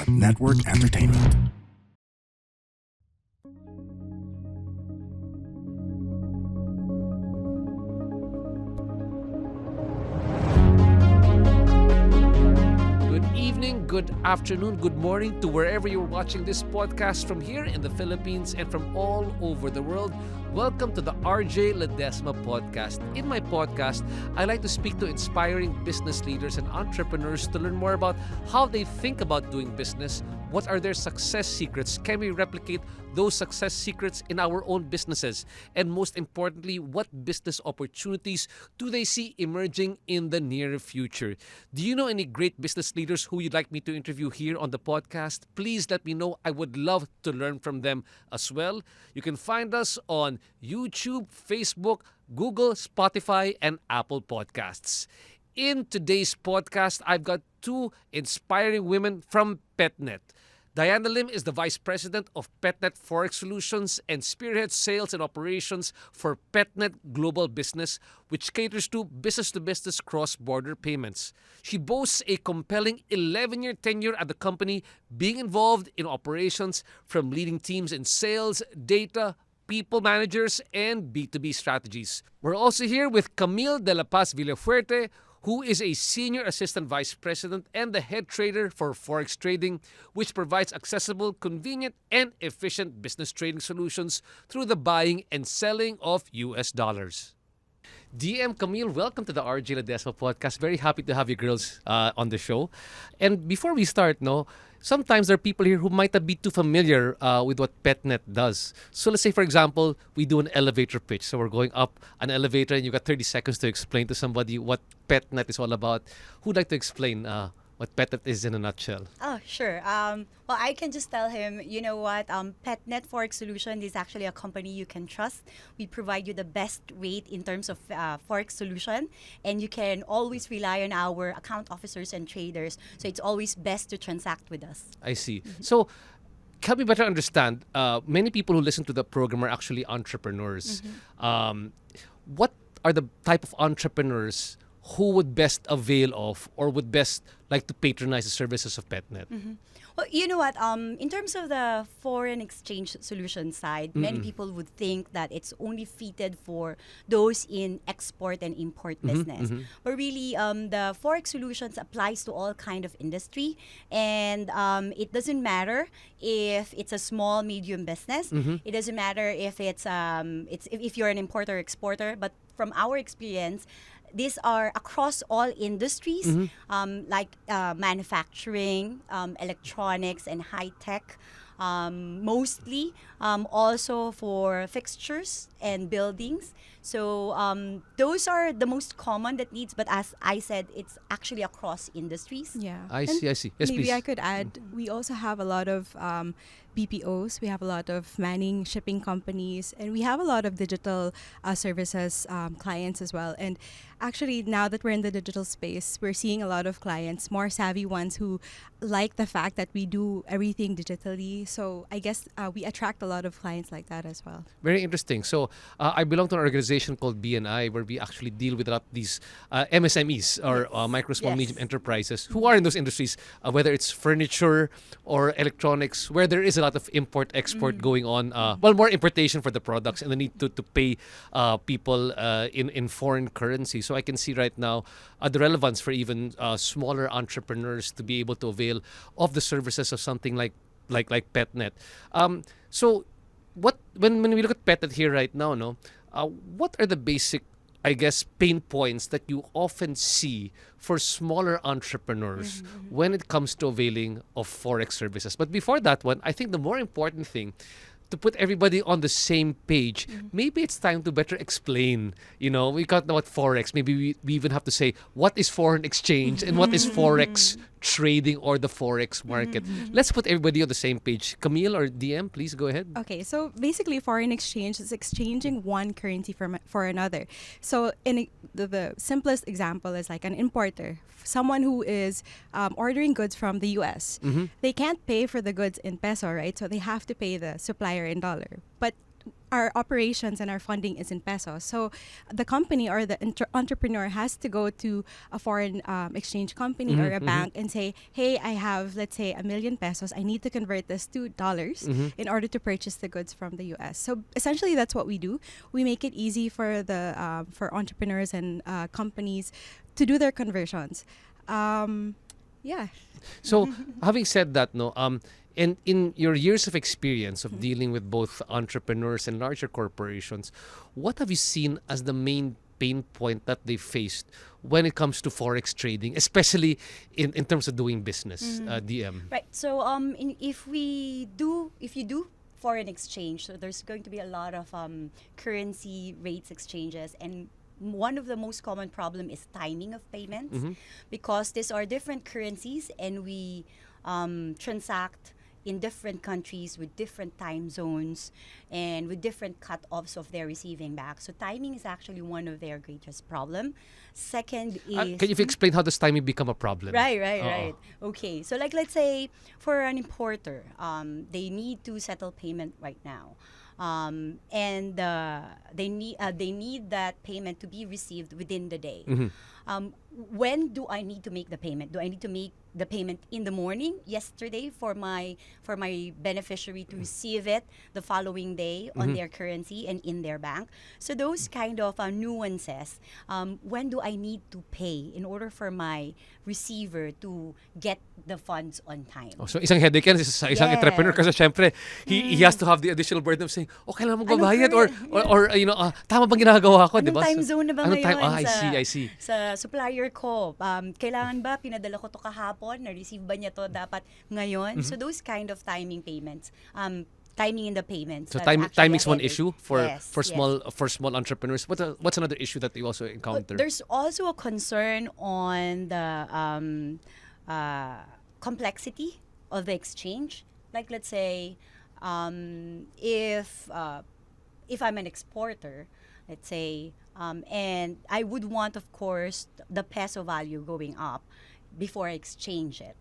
Network Entertainment. Good evening, good afternoon, good morning to wherever you're watching this podcast from here in the Philippines and from all over the world. Welcome to the RJ Ledesma podcast. In my podcast, I like to speak to inspiring business leaders and entrepreneurs to learn more about how they think about doing business. What are their success secrets? Can we replicate those success secrets in our own businesses? And most importantly, what business opportunities do they see emerging in the near future? Do you know any great business leaders who you'd like me to interview here on the podcast? Please let me know. I would love to learn from them as well. You can find us on YouTube, Facebook, Google, Spotify, and Apple Podcasts. In today's podcast, I've got two inspiring women from PETNET. Diana Lim is the Vice President of PETNET Forex Solutions and spearheads sales and operations for PETNET Global Business, which caters to business-to-business cross-border payments. She boasts a compelling 11-year tenure at the company, being involved in operations from leading teams in sales, data, people managers, and B2B strategies. We're also here with Camille de la Paz Villafuerte, who is a Senior Assistant Vice President and the Head Trader for Forex Trading, which provides accessible, convenient, and efficient business trading solutions through the buying and selling of US dollars. DM, Camille, welcome to the RJ Ledesma podcast. Very happy to have you girls on the show. And before we start, sometimes there are people here who might not be too familiar with what PETNET does. So let's say, for example, we do an elevator pitch. So we're going up an elevator and you've got 30 seconds to explain to somebody what PETNET is all about. Who'd like to explain what PETNET is in a nutshell? Oh, sure. Well, I can just tell him, you know what, PETNET Forex Solutions is actually a company you can trust. We provide you the best rate in terms of Forex solution, and you can always rely on our account officers and traders. So it's always best to transact with us. I see. So help me better understand. Many people who listen to the program are actually entrepreneurs. What are the type of entrepreneurs who would best avail of or would best like to patronize the services of PETNET? Well, you know what? In terms of the foreign exchange solution side, many people would think that it's only fitted for those in export and import business. But really, the forex solutions applies to all kind of industry, and it doesn't matter if it's a small, medium business. It doesn't matter if if you're an importer or exporter. But from our experience, these are across all industries, like manufacturing, electronics, and high tech. Mostly, also for fixtures and buildings. So those are the most common that needs. But as I said, it's actually across industries. Yeah. I see. Yes, Maybe please. I could add, we also have a lot of BPOs. We have a lot of manning shipping companies, and we have a lot of digital services clients as well. And actually, now that we're in the digital space, we're seeing a lot of clients, more savvy ones who like the fact that we do everything digitally. So I guess we attract a lot of clients like that as well. Very interesting. So I belong to an organization called BNI where we actually deal with a lot of these MSMEs or micro, small, medium enterprises who are in those industries, whether it's furniture or electronics, where there is a lot of import-export going on. Well, more importation for the products and the need to pay people in foreign currency. So I can see right now the relevance for even smaller entrepreneurs to be able to avail of the services of something like PETNET. So when we look at PETNET here right now, what are the basic, I guess, pain points that you often see for smaller entrepreneurs when it comes to availing of Forex services? But before that one, I think the more important thing to put everybody on the same page, maybe it's time to better explain. We can't know what Forex. Maybe we even have to say, what is foreign exchange and what is Forex trading or the Forex market? Let's put everybody on the same page. Camille or DM, please go ahead. Okay, so basically foreign exchange is exchanging one currency for another. So the simplest example is like an importer, someone who is ordering goods from the US. They can't pay for the goods in peso, right? So they have to pay the supplier in dollar. But our operations and our funding is in pesos. So the company or the entrepreneur has to go to a foreign exchange company or a bank and say, hey, I have, let's say, 1 million pesos. I need to convert this to dollars in order to purchase the goods from the US. So essentially, that's what we do. We make it easy for the for entrepreneurs and companies to do their conversions. Yeah. So, having said that, no, and in your years of experience of dealing with both entrepreneurs and larger corporations, what have you seen as the main pain point that they faced when it comes to forex trading, especially in terms of doing business, DM? Right. So if you do foreign exchange, so there's going to be a lot of currency rates exchanges, and one of the most common problem is timing of payments, because these are different currencies and we transact in different countries with different time zones and with different cut-offs of their receiving back. So timing is actually one of their greatest problem. Second is... Can you explain how does timing become a problem? Right. Okay, so like let's say for an importer, they need to settle payment right now. And they need that payment to be received within the day. When do I need to make the payment? Do I need to make the payment in the morning, yesterday, for my beneficiary to receive it the following day on their currency and in their bank? So those kind of nuances. When do I need to pay in order for my receiver to get the funds on time? Oh, so isang headache yan sa isang entrepreneur kasi syempre he has to have the additional burden of saying, oh, kailangan magbabayad or tama bang ginagawa ko, di ba? Anong time zone na ba ngayon? I see. Sa supplier ko, kailangan ba pinadala ko to kahapon, na-receive ba niya to dapat ngayon? So those kind of timing payments, timing in the payments. So timing is one issue for small entrepreneurs. What's another issue that you also encounter? There's also a concern on the complexity of the exchange. Like let's say, if I'm an exporter, let's say, and I would want, of course, the peso value going up before I exchange it.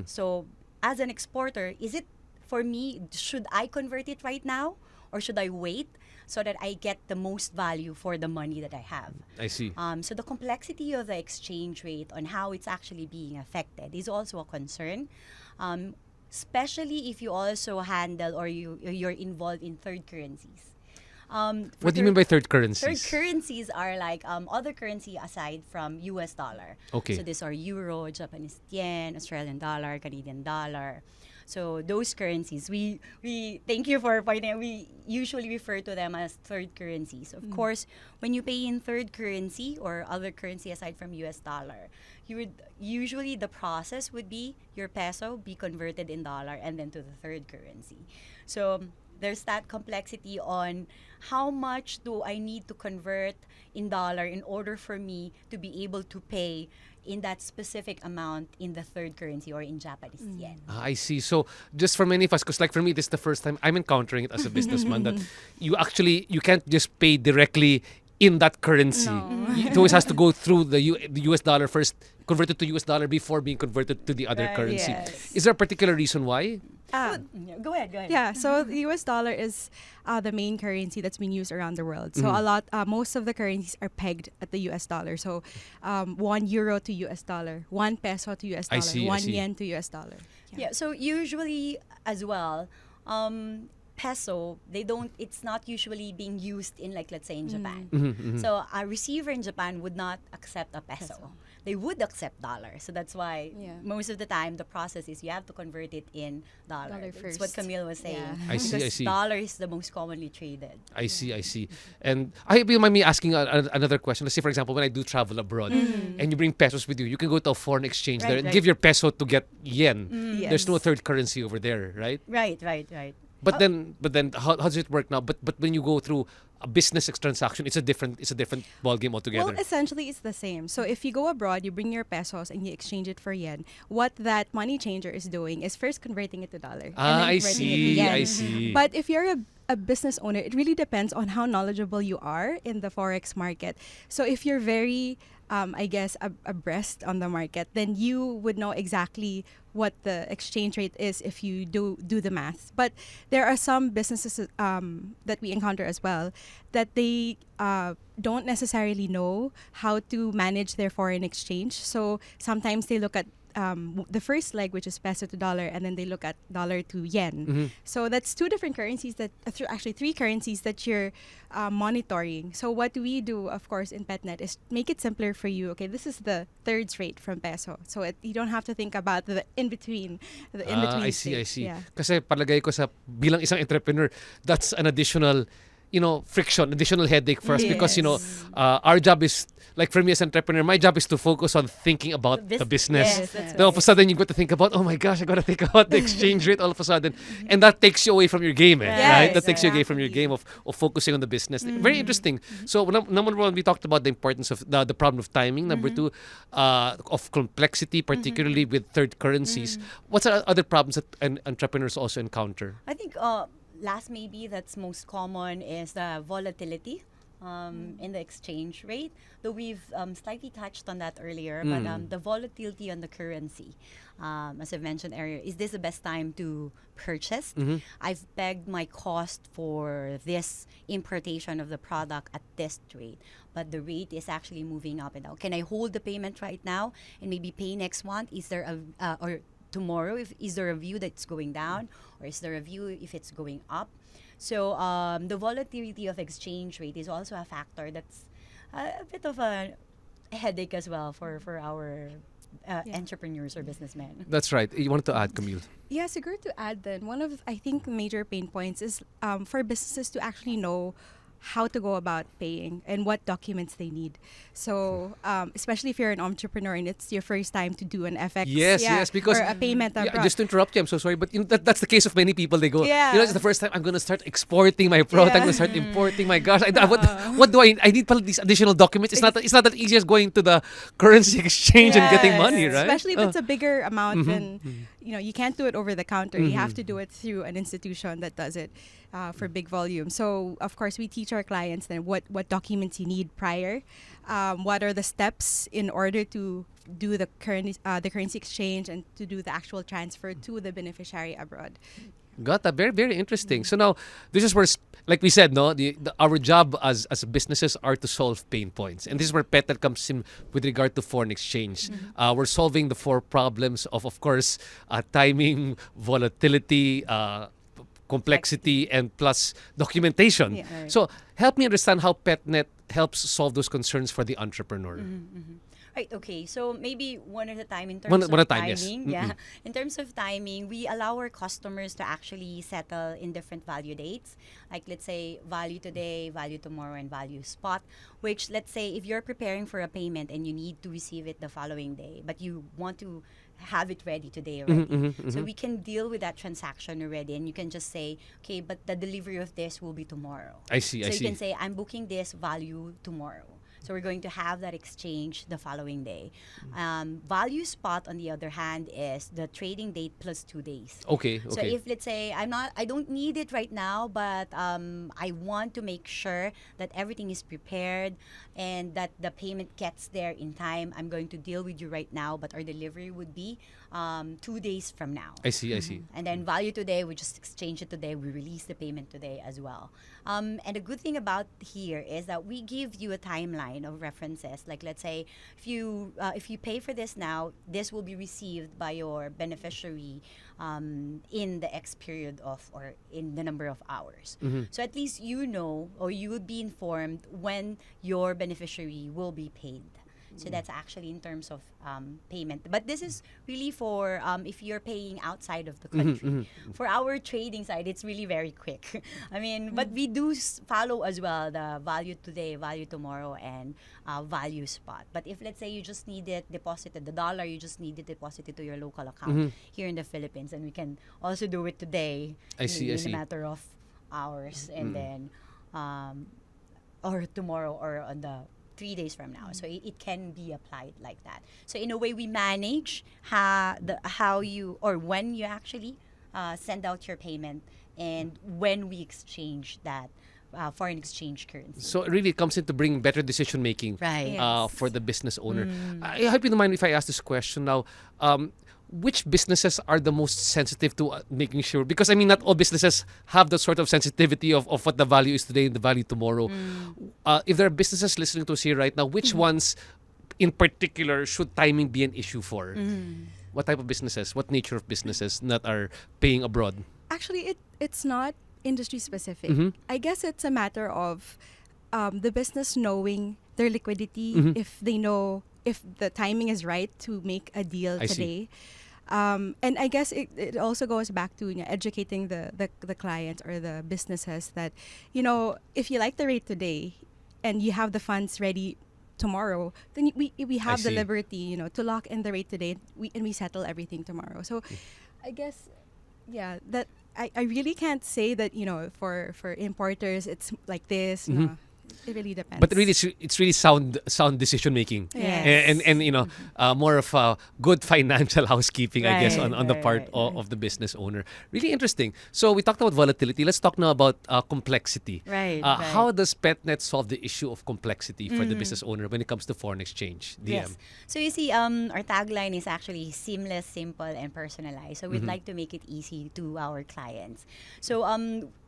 So as an exporter, is it for me, should I convert it right now or should I wait so that I get the most value for the money that I have? I see. So the complexity of the exchange rate on how it's actually being affected is also a concern. Especially if you also handle or you're involved in third currencies. What do you mean by third currencies? Third currencies are like other currency aside from US dollar. Okay. So these are euro, Japanese yen, Australian dollar, Canadian dollar. So those currencies, we thank you for pointing out, we usually refer to them as third currencies. Of course, when you pay in third currency or other currency aside from US dollar, you would usually the process would be your peso be converted in dollar and then to the third currency. So there's that complexity on how much do I need to convert in dollar in order for me to be able to pay in that specific amount in the third currency or in Japanese yen. I see. So just for many of us, because like for me, this is the first time I'm encountering it as a businessman, that you can't just pay directly in that currency. No. It always has to go through the US dollar first, converted to US dollar before being converted to the other currency. Yes. Is there a particular reason why? Go ahead. Yeah, so the US dollar is the main currency that's being used around the world. So most of the currencies are pegged at the US dollar. So 1 euro to US dollar, 1 peso to US dollar, I 1 see. yen to US dollar. Yeah, so usually as well, peso, it's not usually being used in, like, let's say in Japan. So a receiver in Japan would not accept a peso. They would accept dollar. So that's why most of the time the process is you have to convert it in dollar. Dollar That's first. what Camille was saying. Yeah. I see. Because dollar is the most commonly traded. I see. And I you mind me asking another question. Let's say, for example, when I do travel abroad and you bring pesos with you, you can go to a foreign exchange there and give your peso to get yen. There's no third currency over there, right? Right. But then, how does it work now? But when you go through a business transaction, it's a different ballgame altogether. Well, essentially, it's the same. So if you go abroad, you bring your pesos and you exchange it for yen. What that money changer is doing is first converting it to dollar. I see. But if you're a business owner, it really depends on how knowledgeable you are in the forex market. So if you're very I guess, abreast on the market, then you would know exactly what the exchange rate is if you do the math. But there are some businesses that we encounter as well that they don't necessarily know how to manage their foreign exchange. So sometimes they look at the first leg, which is peso to dollar, and then they look at dollar to yen. So that's two different currencies that, actually three currencies that you're monitoring. So what we do, of course, in PETNET is make it simpler for you. Okay, this is the thirds rate from peso. So you don't have to think about the in-between. I see. Yeah. Kasi palagay ko sa bilang isang entrepreneur, that's an additional, friction, additional headache for us because, our job is, like for me as an entrepreneur, my job is to focus on thinking about the business. Yes, that's Then all of a sudden, you've got to think about, oh my gosh, I got to think about the exchange rate all of a sudden. And that takes you away from your game, right? That takes you away from your game of focusing on the business. Very interesting. So, number one, we talked about the importance of the problem of timing. Number two, of complexity, particularly with third currencies. What's other problems that entrepreneurs also encounter? I think last maybe that's most common is the volatility in the exchange rate. Though we've slightly touched on that earlier, but the volatility on the currency, as I mentioned earlier, is this the best time to purchase? I've pegged my cost for this importation of the product at this rate, but the rate is actually moving up and down. Can I hold the payment right now and maybe pay next month? Is there or tomorrow, is there a view that it's going down, or is there a view if it's going up? So the volatility of exchange rate is also a factor that's a bit of a headache as well for our entrepreneurs or businessmen. That's right. You wanted to add, Camille? Yeah, so good to add then. One of, I think, major pain points is for businesses to actually know how to go about paying and what documents they need. So, especially if you're an entrepreneur and it's your first time to do an FX, yes, because or a payment abroad. Just to interrupt you, I'm so sorry, but that's the case of many people. They go, it's the first time I'm going to start exporting my product. I'm going to start importing. My gosh, what do I need? Probably these additional documents. It's not that easy as going to the currency exchange and getting money, right? Especially if it's a bigger amount than you can't do it over the counter. You have to do it through an institution that does it for big volume. So of course we teach our clients then what documents you need prior, what are the steps in order to do the currency exchange and to do the actual transfer to the beneficiary abroad. Got that. Very, very interesting. So now, this is where, like we said, our job as businesses are to solve pain points. And this is where PETNET comes in with regard to foreign exchange. We're solving the four problems of course, timing, volatility, complexity, and plus documentation. Yeah, right. So help me understand how PETNET helps solve those concerns for the entrepreneur. Right, okay. So maybe one at a time in terms One of at a time, timing. yes. Yeah. In terms of timing, we allow our customers to actually settle in different value dates. Like let's say value today, value tomorrow, and value spot. Which let's say if you're preparing for a payment and you need to receive it the following day, but you want to have it ready today already. So we can deal with that transaction already, and you can just say, okay, but the delivery of this will be tomorrow. I see. So you can say, I'm booking this value tomorrow. So we're going to have that exchange the following day. Value spot, on the other hand, is the trading date plus 2 days. Okay. So if let's say I don't need it right now, but I want to make sure that everything is prepared and that the payment gets there in time, I'm going to deal with you right now, but our delivery would be 2 days from now. I see. And then value today, we just exchange it today. We release the payment today as well. And the good thing about here is that we give you a timeline of references. Like let's say, if you pay for this now, this will be received by your beneficiary in the X period of, or in the number of hours. So at least you know, or you would be informed when your beneficiary will be paid. So that's actually in terms of payment. But this is really for if you're paying outside of the country. For our trading side, it's really very quick. I mean, but we do follow as well the value today, value tomorrow, and value spot. But if let's say you just need it deposited, the dollar, you just need it deposited to your local account here in the Philippines, and we can also do it today I see. a matter of hours, and then or tomorrow, or on the 3 days from now. So it can be applied like that. So in a way, we manage how you, or when you actually send out your payment, and when we exchange that foreign exchange currency. So it really comes in to bring better decision making Right. Yes. for the business owner. I hope you don't mind if I ask this question now. Which businesses are the most sensitive to making sure? Because I mean, not all businesses have the sort of sensitivity of what the value is today and the value tomorrow. If there are businesses listening to us here right now, which ones in particular should timing be an issue for? What type of businesses? What nature of businesses that are paying abroad? Actually, it's not industry specific. I guess it's a matter of the business knowing their liquidity, if they know if the timing is right to make a deal I today. And I guess it also goes back to educating the clients or the businesses that, if you like the rate today and you have the funds ready tomorrow, then we have the see. liberty, to lock in the rate today and we settle everything tomorrow. So I guess, yeah, that I really can't say that, for importers it's like this. No. It really depends. But really, it's really sound decision making, Yes. and more of good financial housekeeping, I guess, Right, on the right, part right, of the business owner. Really interesting. So we talked about volatility. Let's talk now about complexity. Right, How does PETNET solve the issue of complexity for the business owner when it comes to foreign exchange? DM. Yes. So you see, our tagline is actually seamless, simple, and personalized. So we'd like to make it easy to our clients. So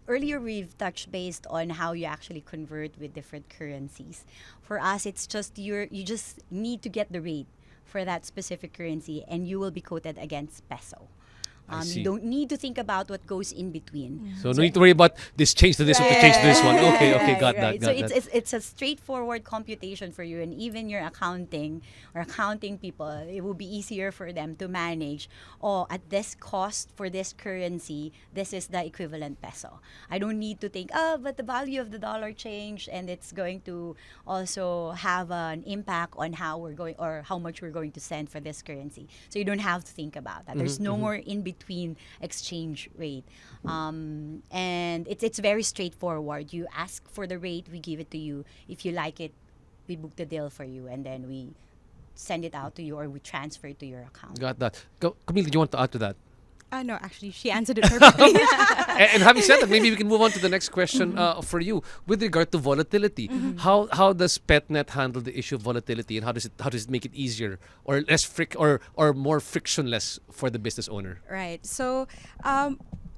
earlier we've touched based on how you actually convert with different currencies. For us, it's just you just need to get the rate for that specific currency, and you will be quoted against peso. I see. You don't need to think about what goes in between. So no need to worry about this change to this or to change to this one. Okay, got Right. that. So Got that. it's a straightforward computation for you, and even your accounting people, it will be easier for them to manage. Oh, at this cost for this currency, this is the equivalent peso. I don't need to think, but the value of the dollar changed, and it's going to also have an impact on how we're going or how much we're going to send for this currency. So you don't have to think about that. There's no more in between exchange rate, and it's very straightforward. You ask for the rate, we give it to you. If you like it, we book the deal for you, and then we send it out to you or we transfer it to your account. Got that. Camille, do you want to add to that? No, actually, she answered it perfectly. And having said that, maybe we can move on to the next question for you with regard to volatility. How does PETNET handle the issue of volatility, and how does it make it easier or less or more frictionless for the business owner? Right. So,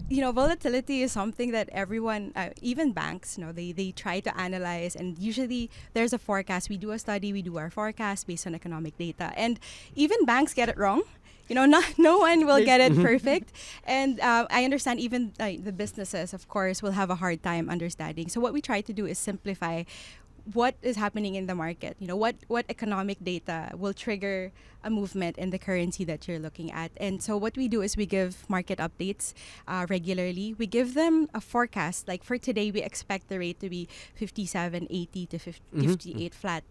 volatility is something that everyone, even banks, they try to analyze. And usually there's a forecast. We do a study, we do our forecast based on economic data. And even banks get it wrong. No one will get it perfect. And I understand even the businesses, of course, will have a hard time understanding. So what we try to do is simplify what is happening in the market. What economic data will trigger a movement in the currency that you're looking at. And so what we do is we give market updates regularly. We give them a forecast. Like for today, we expect the rate to be 57.80 to 58 flat,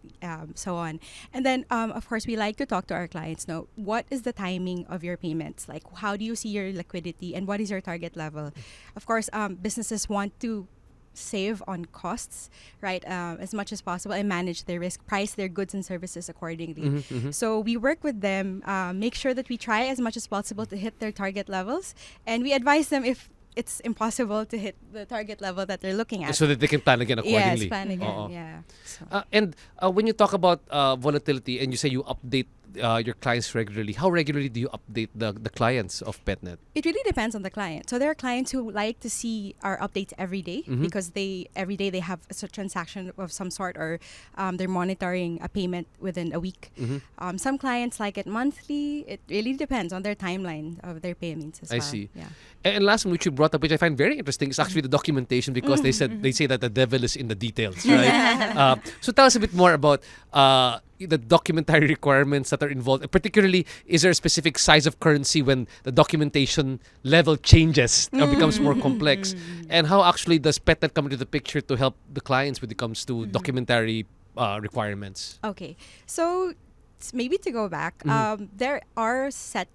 so on. And then, of course, we like to talk to our clients. Know what is the timing of your payments? Like, how do you see your liquidity, and what is your target level? Of course, businesses want to save on costs, right, as much as possible, and manage their risk, price their goods and services accordingly. So we work with them, make sure that we try as much as possible to hit their target levels, and we advise them if it's impossible to hit the target level that they're looking at. So that they can plan again accordingly. Yes, plan again, yeah. So. And when you talk about volatility and you say you update your clients regularly, how regularly do you update the clients of PETNET? It really depends on the client. So there are clients who like to see our updates every day because every day they have a transaction of some sort, or they're monitoring a payment within a week. Some clients like it monthly. It really depends on their timeline of their payments as well. I see. Yeah. And last one which you brought up, which I find very interesting, is actually the documentation, because they say that the devil is in the details, right? So tell us a bit more about the documentary requirements that are involved. Particularly, is there a specific size of currency when the documentation level changes or becomes more complex? And how actually does PETNET come into the picture to help the clients when it comes to documentary requirements? Okay. So maybe to go back, there are set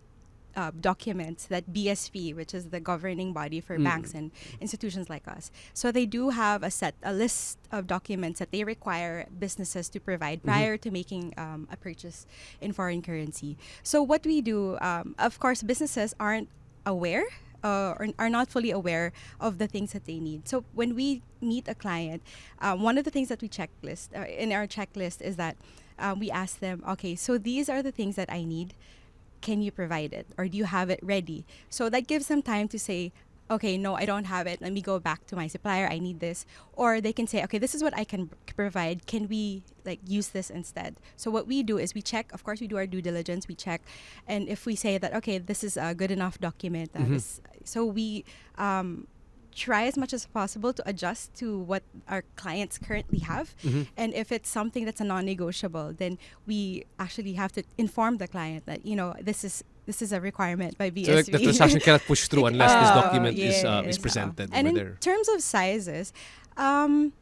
documents that BSP, which is the governing body for banks and institutions like us. So they do have a list of documents that they require businesses to provide prior to making a purchase in foreign currency. So what we do, of course, businesses aren't aware or are not fully aware of the things that they need. So when we meet a client, one of the things that we checklist in our checklist is that we ask them, okay, so these are the things that I need. Can you provide it, or do you have it ready? So that gives them time to say, okay, no, I don't have it. Let me go back to my supplier. I need this. Or they can say, okay, this is what I can provide. Can we use this instead? So what we do is we check. Of course, we do our due diligence. We check, and if we say that, okay, this is a good enough document, so we try as much as possible to adjust to what our clients currently have. And if it's something that's a non-negotiable, then we actually have to inform the client that, this is a requirement by BSV. So the transaction cannot push through unless this document is presented. And in there. terms of sizes, again,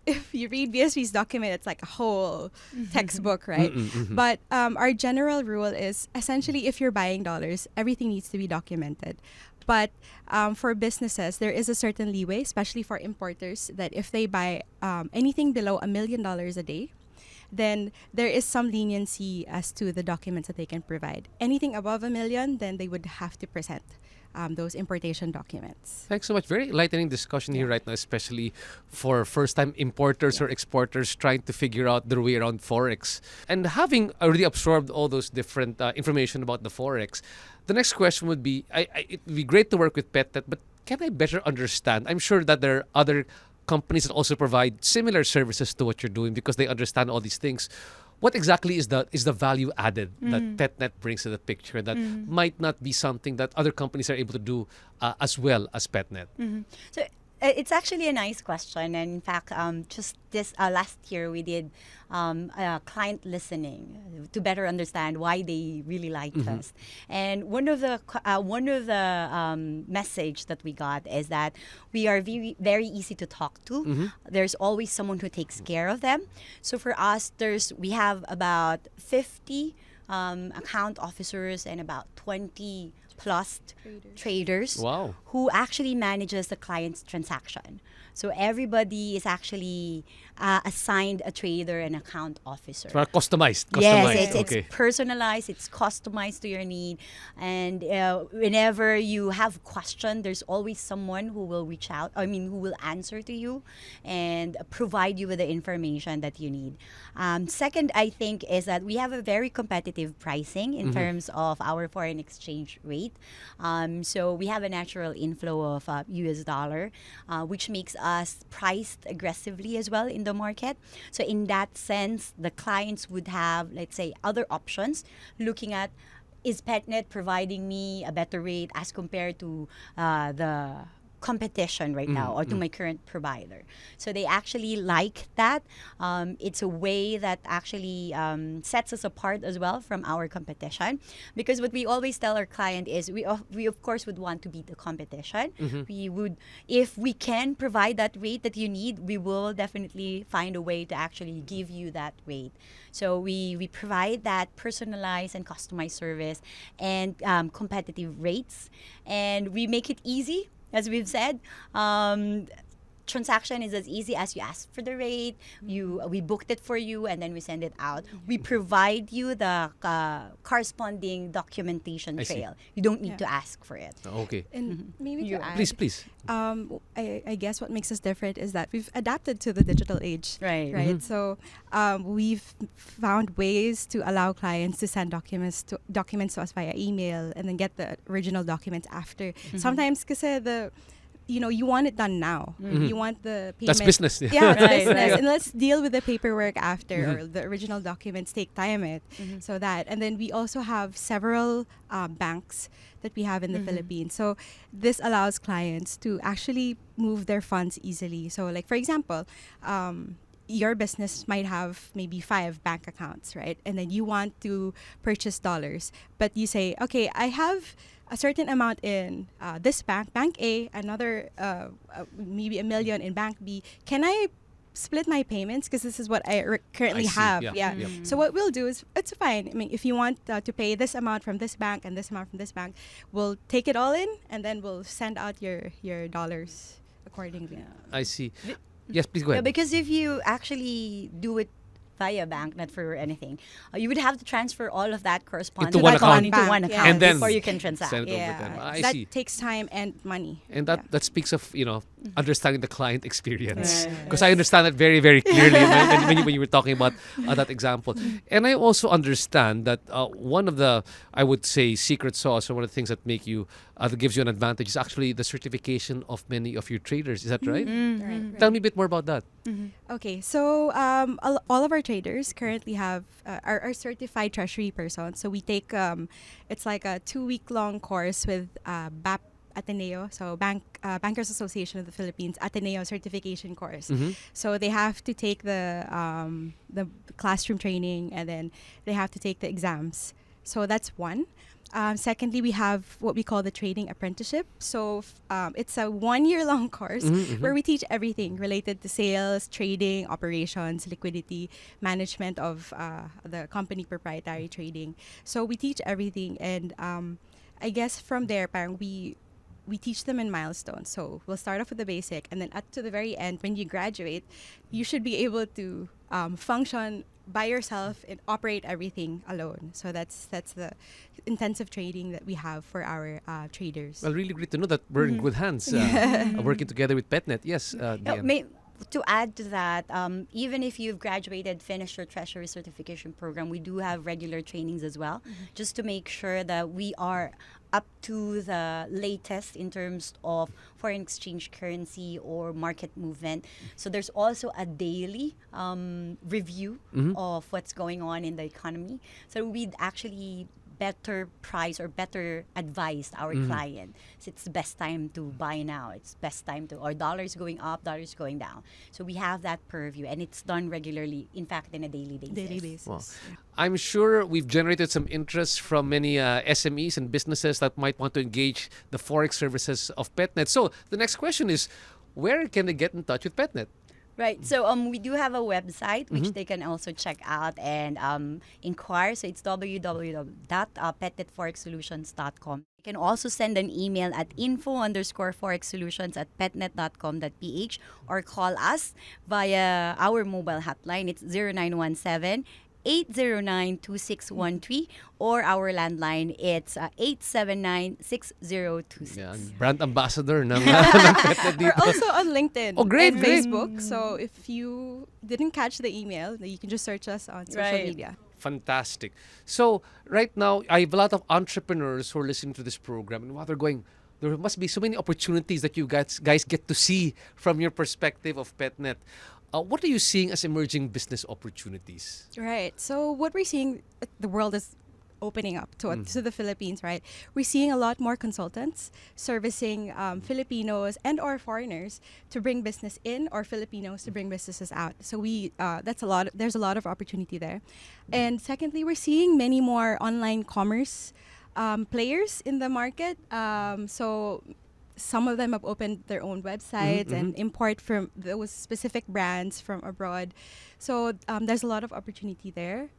if you read BSV's document, it's like a whole textbook, right? But our general rule is essentially, if you're buying dollars, everything needs to be documented. But for businesses, there is a certain leeway, especially for importers, that if they buy anything below $1 million a day, then there is some leniency as to the documents that they can provide. Anything above $1 million, then they would have to present those importation documents. Thanks so much. Very enlightening discussion here right now, especially for first-time importers or exporters trying to figure out their way around Forex. And having already absorbed all those different information about the Forex, the next question would be, it would be great to work with PETNET, but can I better understand? I'm sure that there are other companies that also provide similar services to what you're doing because they understand all these things. What exactly is the value added that PETNET brings to the picture that might not be something that other companies are able to do as well as PETNET? So it's actually a nice question. And in fact, just this last year we did client listening to better understand why they really liked us. And one of the message that we got is that we are very, very easy to talk to. There's always someone who takes care of them. So for us, we have about 50 account officers and about 20 plus traders who actually manages the client's transaction. So everybody is actually assigned a trader and account officer. So customized. Yes, it's personalized, it's customized to your need. And whenever you have a question, there's always someone who will reach out, who will answer to you and provide you with the information that you need. Second, I think, is that we have a very competitive pricing in terms of our foreign exchange rate. So we have a natural inflow of US dollar, which makes us priced aggressively as well in the market. So in that sense, the clients would have, let's say, other options looking at, is PETNET providing me a better rate as compared to the competition right now or to my current provider. So they actually like that. It's a way that actually sets us apart as well from our competition, because what we always tell our client is we of course would want to beat the competition. We would, if we can provide that rate that you need, we will definitely find a way to actually give you that rate. So we provide that personalized and customized service and competitive rates, and we make it easy. As we've said, transaction is as easy as you ask for the rate. We booked it for you, and then we send it out. We provide you the corresponding documentation trail. You don't need to ask for it. Okay. And maybe to add, please. I guess what makes us different is that we've adapted to the digital age. Right. So we've found ways to allow clients to send documents to us via email and then get the original documents after. Sometimes kasi you want it done now. You want the payment. That's business. Yeah, business. And let's deal with the paperwork after, or the original documents take time. So that. And then we also have several banks that we have in the Philippines. So this allows clients to actually move their funds easily. So like, for example, your business might have maybe 5 bank accounts, right? And then you want to purchase dollars, but you say, okay, I have a certain amount in this bank A, another maybe $1 million in bank B. Can I split my payments, because this is what I currently have? So what we'll do is, it's fine. I mean, if you want to pay this amount from this bank and this amount from this bank, we'll take it all in and then we'll send out your dollars accordingly. I see. Yes, please go ahead. Yeah, because if you actually do it via bank, not for anything, you would have to transfer all of that correspondence Into one account. into one Bank, account And then before you can transact. send it over Yeah, them. I that see. takes time and money. And that speaks of, understanding the client experience. Right. Because I understand that very, very clearly when you were talking about that example. And I also understand that one of the, I would say, secret sauce, or one of the things that make you, that gives you an advantage, is actually the certification of many of your traders. Is that right? Right. Tell me a bit more about that. Okay, so all of our traders currently have are certified treasury persons. So we take it's like a 2-week-long course with BAP Ateneo, so Bankers Association of the Philippines Ateneo certification course. So they have to take the classroom training, and then they have to take the exams. So that's one. Secondly, we have what we call the trading apprenticeship. So it's a 1-year-long course where we teach everything related to sales, trading, operations, liquidity, management of the company proprietary trading. So we teach everything, and I guess from there, parang we teach them in milestones. So we'll start off with the basic, and then to the very end, when you graduate, you should be able to function by yourself and operate everything alone. So that's the intensive trading that we have for our traders. Well, really great to know that we're in good hands, working together with PETNET. Yes, Diane. To add to that, even if you've graduated, finished your treasury certification program, we do have regular trainings as well, just to make sure that we are up to the latest in terms of foreign exchange currency or market movement. So there's also a daily review of what's going on in the economy. So we'd actually better price or better advise our client. So it's the best time to buy now. It's best time to, or dollars going up, dollars going down. So we have that purview, and it's done regularly, in fact, in a daily basis. Wow. I'm sure we've generated some interest from many SMEs and businesses that might want to engage the Forex services of PETNET. So the next question is, where can they get in touch with PETNET? Right. So we do have a website which they can also check out and inquire. So it's www.petnetforexsolutions.com. You can also send an email at info_forexsolutions@petnet.com.ph or call us via our mobile hotline. It's 0917 809-2613 or our landline, it's 879-6026. Yeah, brand ambassador ng PETNET We're dito. also on LinkedIn great, and great. Facebook. So if you didn't catch the email, you can just search us on social Right. media. Fantastic. So right now, I have a lot of entrepreneurs who are listening to this program, and what they're going, there must be so many opportunities that you guys get to see from your perspective of PETNET. What are you seeing as emerging business opportunities? Right. So what we're seeing, the world is opening up to the Philippines, right? We're seeing a lot more consultants servicing Filipinos and or foreigners to bring business in, or Filipinos to bring businesses out. So that's a lot. There's a lot of opportunity there. And secondly, we're seeing many more online commerce players in the market. So some of them have opened their own websites and import from those specific brands from abroad. So there's a lot of opportunity there.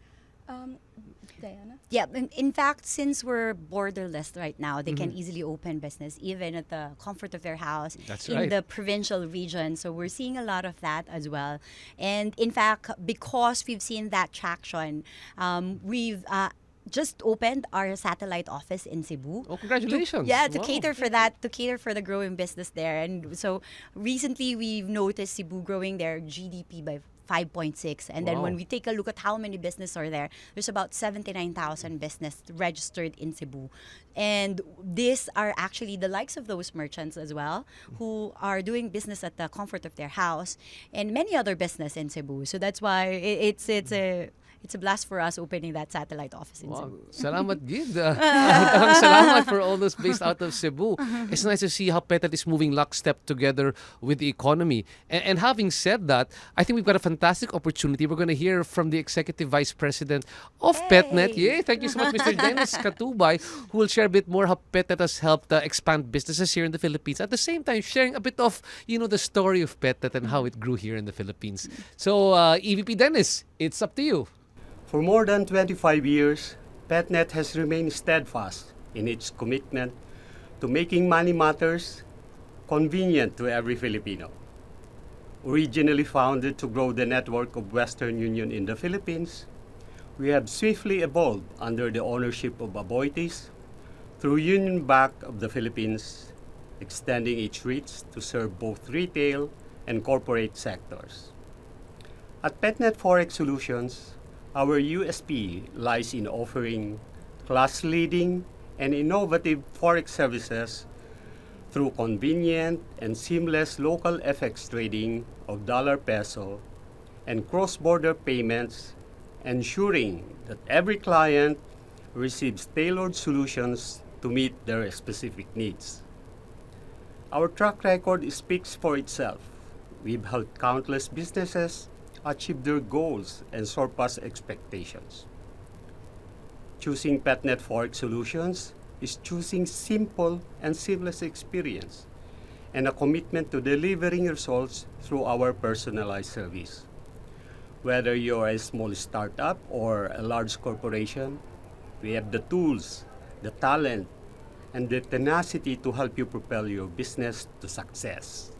Diana? Yeah, in fact, since we're borderless right now, they can easily open business even at the comfort of their house. That's in right. the provincial region. So we're seeing a lot of that as well. And in fact, because we've seen that traction, we've just opened our satellite office in Cebu. Oh, congratulations. To Wow. cater for that, to cater for the growing business there. And so recently we've noticed Cebu growing their GDP by 5.6. And then Wow. when we take a look at how many businesses are there, there's about 79,000 business registered in Cebu. And these are actually the likes of those merchants as well, who are doing business at the comfort of their house, and many other business in Cebu. So that's why it's a blast for us opening that satellite office in Wow. Cebu. Salamat, Gid. Salamat for all those based out of Cebu. It's nice to see how PETNET is moving lockstep together with the economy. And having said that, I think we've got a fantastic opportunity. We're going to hear from the Executive Vice President of PETNET. Yay! Thank you so much, Mr. Dennis Katubay, who will share a bit more how PETNET has helped expand businesses here in the Philippines. At the same time, sharing a bit of, the story of PETNET and how it grew here in the Philippines. So, EVP Dennis, it's up to you. For more than 25 years, PETNET has remained steadfast in its commitment to making money matters convenient to every Filipino. Originally founded to grow the network of Western Union in the Philippines, we have swiftly evolved under the ownership of Aboitiz through Union Bank of the Philippines, extending its reach to serve both retail and corporate sectors. At PETNET Forex Solutions, our USP lies in offering class-leading and innovative forex services through convenient and seamless local FX trading of dollar-peso and cross-border payments, ensuring that every client receives tailored solutions to meet their specific needs. Our track record speaks for itself. We've helped countless businesses achieve their goals and surpass expectations. Choosing PETNET Forex Solutions is choosing simple and seamless experience and a commitment to delivering results through our personalized service. Whether you're a small startup or a large corporation, we have the tools, the talent, and the tenacity to help you propel your business to success.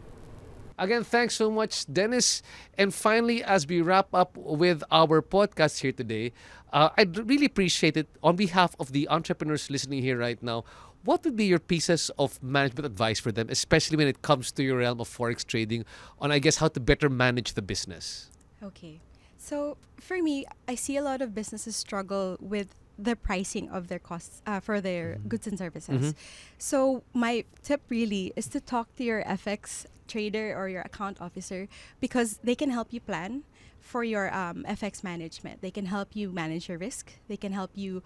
Again, thanks so much, Dennis. And finally, as we wrap up with our podcast here today, I'd really appreciate it on behalf of the entrepreneurs listening here right now. What would be your pieces of management advice for them, especially when it comes to your realm of forex trading, on, I guess, how to better manage the business? Okay. So for me, I see a lot of businesses struggle with the pricing of their costs for their goods and services. So my tip really is to talk to your FX trader or your account officer, because they can help you plan for your FX management. They can help you manage your risk. They can help you,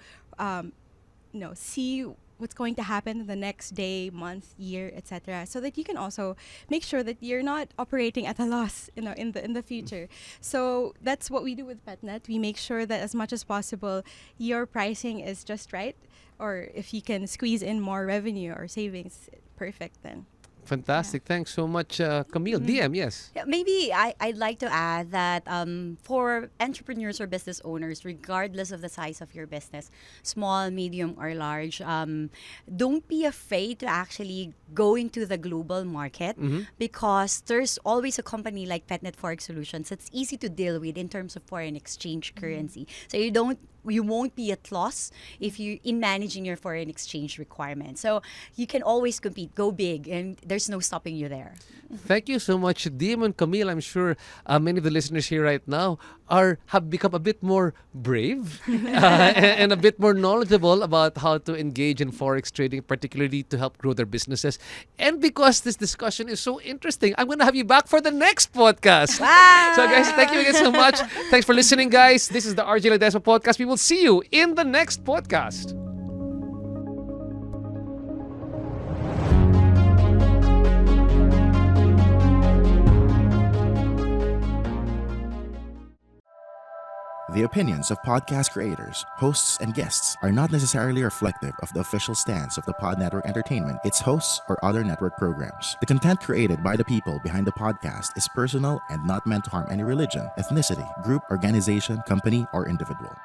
see what's going to happen the next day, month, year, etc., so that you can also make sure that you're not operating at a loss, in the future. So that's what we do with PETNET. We make sure that as much as possible, your pricing is just right, or if you can squeeze in more revenue or savings, perfect then. Fantastic. Thanks so much, Camille. DM, yes. Yeah, maybe I'd like to add that for entrepreneurs or business owners, regardless of the size of your business, small, medium, or large, don't be afraid to actually go into the global market, because there's always a company like PETNET Forex Solutions that's easy to deal with in terms of foreign exchange currency. So you won't be at loss if you in managing your foreign exchange requirements. So you can always compete, go big, and there's no stopping you there. Thank you so much, DM and Camille. I'm sure many of the listeners here right now have become a bit more brave and a bit more knowledgeable about how to engage in forex trading, particularly to help grow their businesses. And because this discussion is so interesting, I'm going to have you back for the next podcast. Wow. So guys, thank you again so much. Thanks for listening, guys. This is the RJ Ledesma podcast. We will see you in the next podcast. The opinions of podcast creators, hosts, and guests are not necessarily reflective of the official stance of the Pod Network Entertainment, its hosts, or other network programs. The content created by the people behind the podcast is personal and not meant to harm any religion, ethnicity, group, organization, company, or individual.